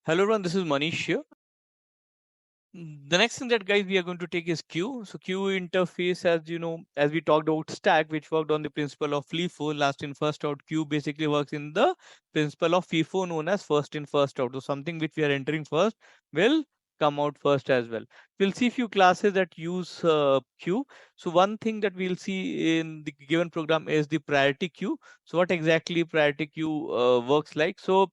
Hello everyone, this is Manish here. The next thing that guys we are going to take is queue. So queue interface, as you know, as we talked about stack, which worked on the principle of FIFO, last in first out. Queue basically works in the principle of FIFO, known as first in first out. So something which we are entering first will come out first as well. We'll see few classes that use queue. So one thing that we'll see in the given program is the priority queue. So what exactly priority queue works like? So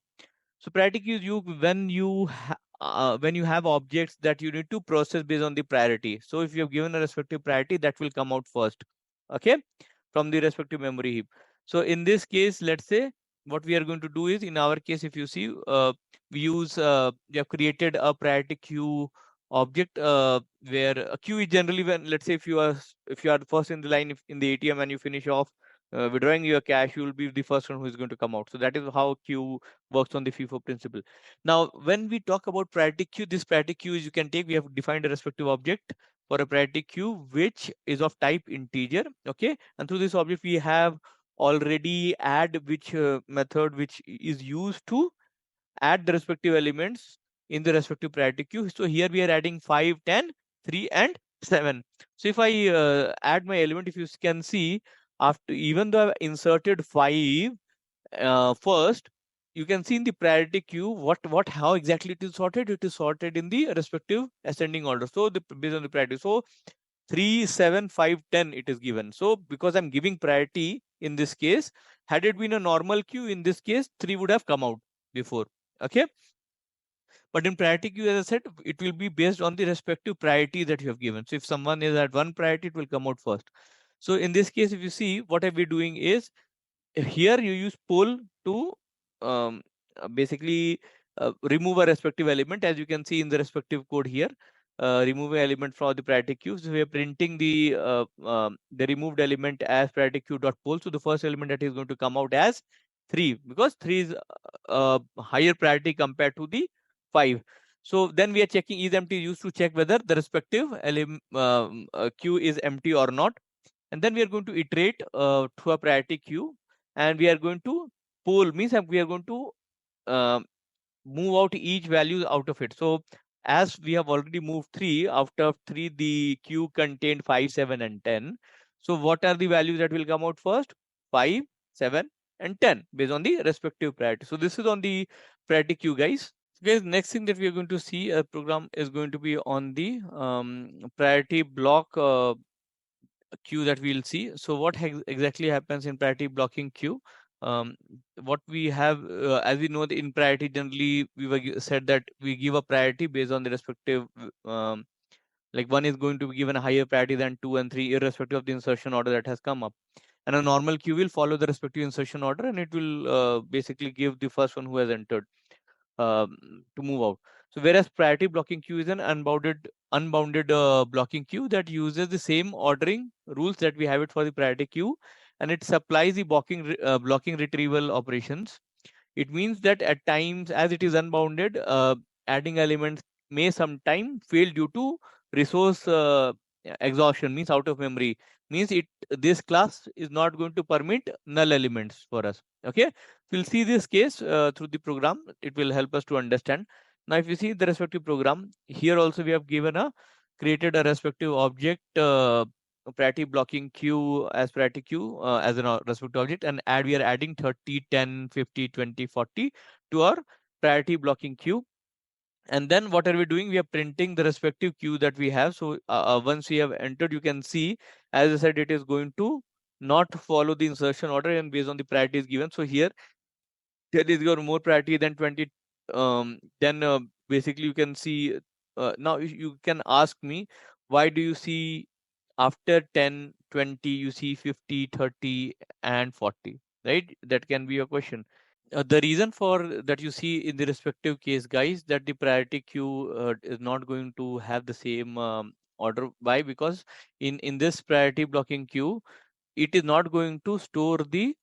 priority is you when you have objects that you need to process based on the priority. So if you have given a respective priority, that will come out first, okay, from the respective memory heap. So in this case, let's say what we are going to do is, in our case, if you see, we have created a priority queue object where a queue is generally when, let's say, if you are first in the line in the ATM and you finish off withdrawing your cash, you will be the first one who is going to come out. So that is how queue works on the FIFO principle. Now, when we talk about priority queue, this priority queue is, you can take, we have defined a respective object for a priority queue which is of type integer, okay, and through this object we have already add which method which is used to add the respective elements in the respective priority queue. So here we are adding 5, 10, 3 and 7. So if I add my element, if you can see, after, even though I've inserted 5 first, you can see in the priority queue how exactly it is sorted. It is sorted in the respective ascending order. So based on the priority. So 3, 7, 5, 10 it is given. So because I'm giving priority in this case, had it been a normal queue, in this case 3 would have come out before. Okay. But in priority queue, as I said, it will be based on the respective priority that you have given. So if someone is at one priority, it will come out first. So in this case, if you see, what I'll be doing is, here you use pull to um, basically remove a respective element, as you can see in the respective code here. Remove an element from the priority queue. So we are printing the removed element as priority queue dot pull. So the first element that is going to come out as 3, because 3 is higher priority compared to the 5. So then we are checking is empty, used to check whether the respective queue is empty or not. And then we are going to iterate to a priority queue, and we are going to pull, means we are going to uh, move out each value out of it. So as we have already moved 3, out of 3 the queue contained 5, 7 and 10. So what are the values that will come out first? 5, 7 and 10 based on the respective priority. So this is on the priority queue, guys. Guys, next thing that we are going to see a program is going to be on the priority block queue that we'll see. So what exactly happens in priority blocking queue? What we have, as we know, in priority generally we said that we give a priority based on the respective, like 1 is going to be given a higher priority than 2 and 3, irrespective of the insertion order that has come up. And a normal queue will follow the respective insertion order, and it will basically give the first one who has entered to move out. So whereas priority blocking queue is an unbounded blocking queue that uses the same ordering rules that we have it for the priority queue, and it supplies the blocking retrieval operations. It means that at times, as it is unbounded, adding elements may sometime fail due to resource exhaustion, means out of memory. Means this class is not going to permit null elements for us. Okay, we'll see this case through the program. It will help us to understand. Now, if you see the respective program, here also we have created a respective object, priority blocking queue as priority queue as an respective object, and we are adding 30, 10, 50, 20, 40 to our priority blocking queue. And then what are we doing? We are printing the respective queue that we have. So once we have entered, you can see, as I said, it is going to not follow the insertion order and based on the priorities given. So here there is your more priority than 20. Then basically you can see, now you can ask me, why do you see after 10, 20 you see 50, 30 and 40, right? That can be a question. The reason for that, you see in the respective case, guys, that the priority queue is not going to have the same order. Why? Because in this priority blocking queue, it is not going to store the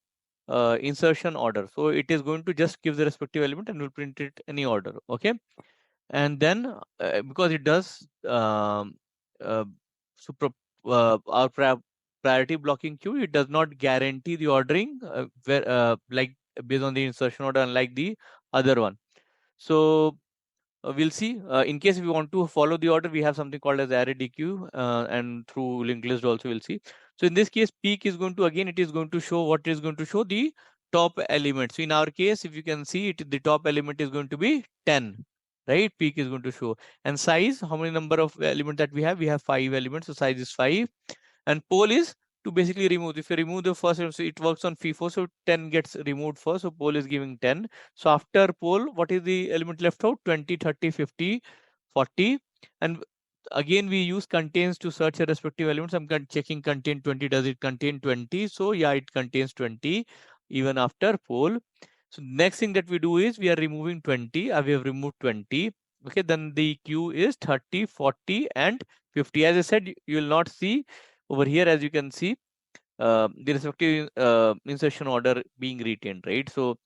insertion order. So it is going to just give the respective element and will print it any order. Okay. And then because it does uh, so our priority blocking queue, it does not guarantee the ordering where like based on the insertion order, unlike the other one. So we'll see. In case we want to follow the order, we have something called as ArrayDeque, and through linked list also we'll see. So in this case, peak is going to, again, it is going to show what is going to show the top element. So in our case, if you can see it, the top element is going to be 10, right? Peak is going to show. And size, how many number of elements that we have? We have 5 elements, so size is 5. And pole is to basically remove. If you remove the first, so it works on FIFO, so 10 gets removed first, so pole is giving 10. So after pole, what is the element left out? 20, 30, 50, 40. And again, we use contains to search the respective elements. I'm checking contain 20. Does it contain 20? So yeah, it contains 20 even after pole. So next thing that we do is we are removing 20. We have removed 20. Okay, then the queue is 30, 40, and 50. As I said, you will not see over here, as you can see, the respective insertion order being retained, right? So,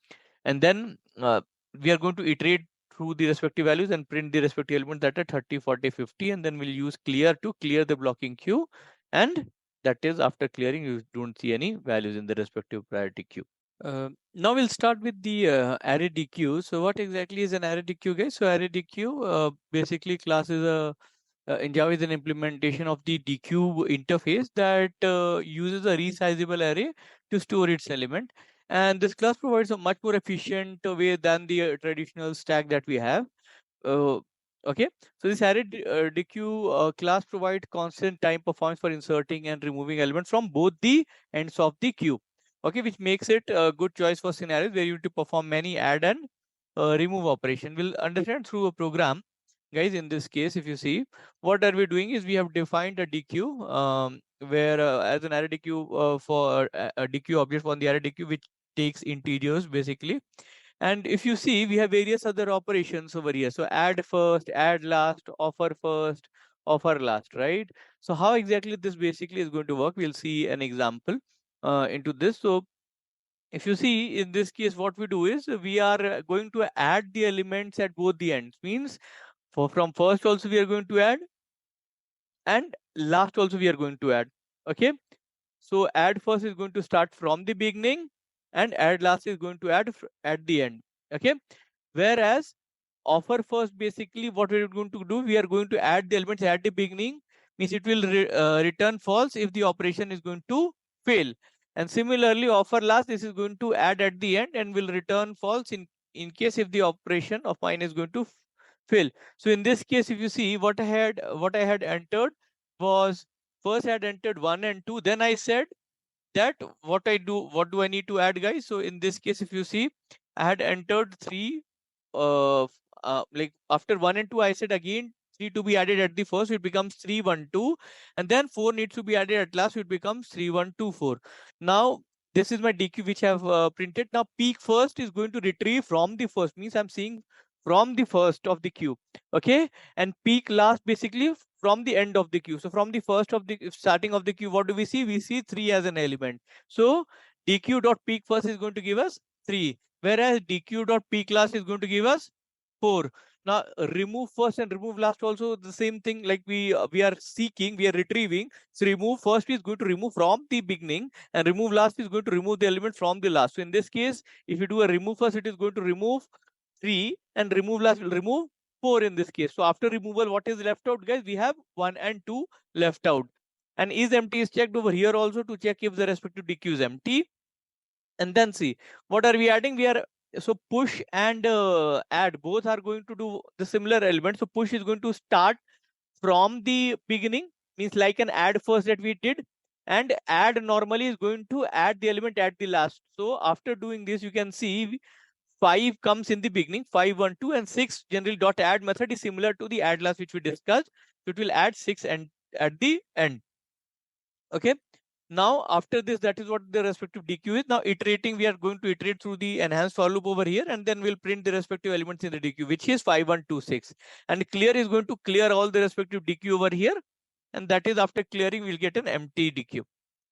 and then we are going to iterate through the respective values and print the respective element that are 30, 40, 50, and then we'll use clear to clear the blocking queue. And that is after clearing, you don't see any values in the respective priority queue. Now we'll start with the ArrayDeque. So what exactly is an ArrayDeque, guys? So ArrayDeque basically class is a in Java is an implementation of the deque interface that uses a resizable array to store its element. And this class provides a much more efficient way than the traditional stack that we have. Uh, okay, so this ArrayDeque class provides constant time performance for inserting and removing elements from both the ends of the queue. Okay, which makes it a good choice for scenarios where you need to perform many add and remove operation. We'll understand through a program, guys. In this case, if you see, what are we doing is we have defined a deque, where as an ArrayDeque for a deque object on the ArrayDeque, which takes integers basically. And if you see, we have various other operations over here. So add first, add last, offer first, offer last, right? So how exactly this basically is going to work, we'll see an example into this. So if you see in this case, what we do is we are going to add the elements at both the ends. Means from first also we are going to add, and last also we are going to add. Okay. So add first is going to start from the beginning, and add last is going to add at the end. Okay. Whereas offer first, basically what we're going to do, we are going to add the elements at the beginning, means it will return false if the operation is going to fail. And similarly, offer last, this is going to add at the end and will return false in case if the operation of mine is going to fail. So in this case, if you see, what I had entered was, first I had entered 1 and 2, then I said that what do I need to add, guys? So in this case, if you see, I had entered 3, like after 1 and 2, I said again 3 to be added at the first, it becomes 3, 1, 2, and then 4 needs to be added at last, so it becomes 3, 1, 2, 4. Now this is my deque which I have printed. Now peak first is going to retrieve from the first, means I'm seeing from the first of the queue. Okay, and peak last basically from the end of the queue. So from the first of the starting of the queue, what do we see? We see 3 as an element. So deque.peak first is going to give us 3, whereas deque.peak last is going to give us 4. Now remove first and remove last also the same thing, like we are seeking, we are retrieving. So remove first is going to remove from the beginning, and remove last is going to remove the element from the last. So in this case, if you do a remove first, it is going to remove 3, and remove last will remove 4 in this case. So after removal, what is left out, guys? We have 1 and 2 left out. And is empty is checked over here also to check if the respective deque is empty. And then see, what are we adding? We are, so push and add both are going to do the similar element. So push is going to start from the beginning, means like an add first that we did, and add normally is going to add the element at the last. So after doing this, you can see 5 comes in the beginning, 5, 1, 2, and 6 generally dot add method is similar to the add last which we discussed. So it will add 6 and at the end. Okay. Now after this, that is what the respective deque is. Now iterating, we are going to iterate through the enhanced for loop over here, and then we'll print the respective elements in the deque, which is 5, 1, 2, 6. And clear is going to clear all the respective deque over here, and that is after clearing we'll get an empty deque.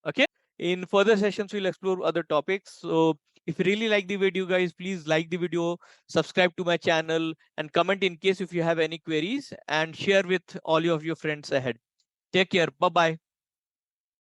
Okay. In further sessions, we'll explore other topics. So if you really like the video, guys, please like the video, subscribe to my channel, and comment in case if you have any queries, and share with all of your friends ahead. Take care. Bye-bye.